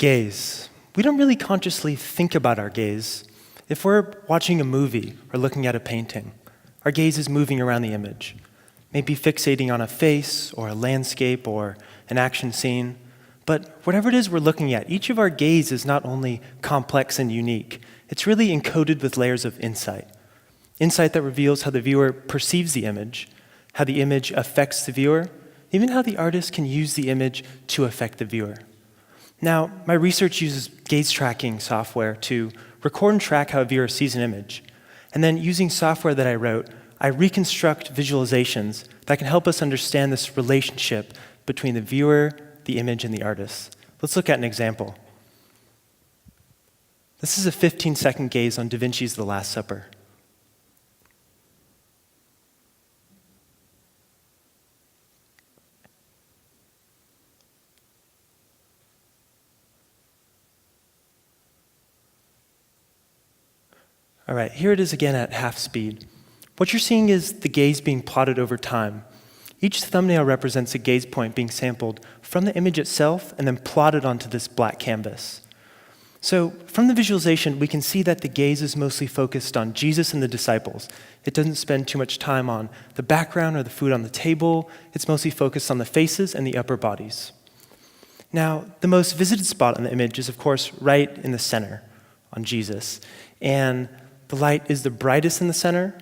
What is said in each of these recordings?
Gaze. We don't really consciously think about our gaze. If we're watching a movie or looking at a painting, our gaze is moving around the image, maybe fixating on a face or a landscape or an action scene. But whatever it is we're looking at, each of our gaze is not only complex and unique, it's really encoded with layers of insight. Insight that reveals how the viewer perceives the image, how the image affects the viewer, even how the artist can use the image to affect the viewer. Now, my research uses gaze tracking software to record and track how a viewer sees an image. And then using software that I wrote, I reconstruct visualizations that can help us understand this relationship between the viewer, the image, and the artist. Let's look at an example. This is a 15-second gaze on Da Vinci's The Last Supper. All right, here it is again at half speed. What you're seeing is the gaze being plotted over time. Each thumbnail represents a gaze point being sampled from the image itself and then plotted onto this black canvas. So from the visualization, we can see that the gaze is mostly focused on Jesus and the disciples. It doesn't spend too much time on the background or the food on the table. It's mostly focused on the faces and the upper bodies. Now, the most visited spot on the image is, of course, right in the center on Jesus. And the light is the brightest in the center,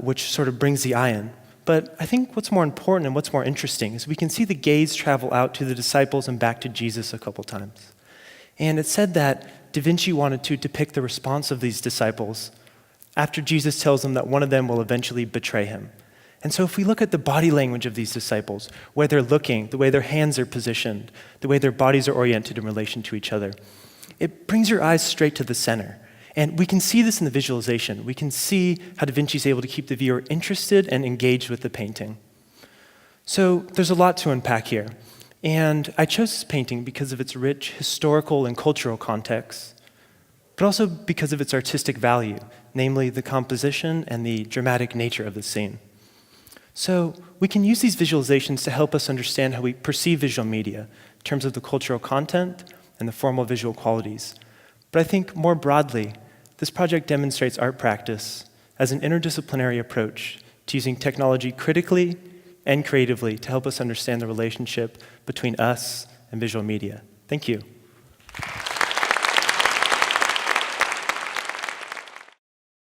which sort of brings the eye in. But I think what's more important and what's more interesting is we can see the gaze travel out to the disciples and back to Jesus a couple times. And it's said that Da Vinci wanted to depict the response of these disciples after Jesus tells them that one of them will eventually betray him. And so if we look at the body language of these disciples, where they're looking, the way their hands are positioned, the way their bodies are oriented in relation to each other, it brings your eyes straight to the center. And we can see this in the visualization. We can see how Da Vinci is able to keep the viewer interested and engaged with the painting. So there's a lot to unpack here. And I chose this painting because of its rich historical and cultural context, but also because of its artistic value, namely the composition and the dramatic nature of the scene. So we can use these visualizations to help us understand how we perceive visual media in terms of the cultural content and the formal visual qualities. But I think more broadly, this project demonstrates art practice as an interdisciplinary approach to using technology critically and creatively to help us understand the relationship between us and visual media. Thank you.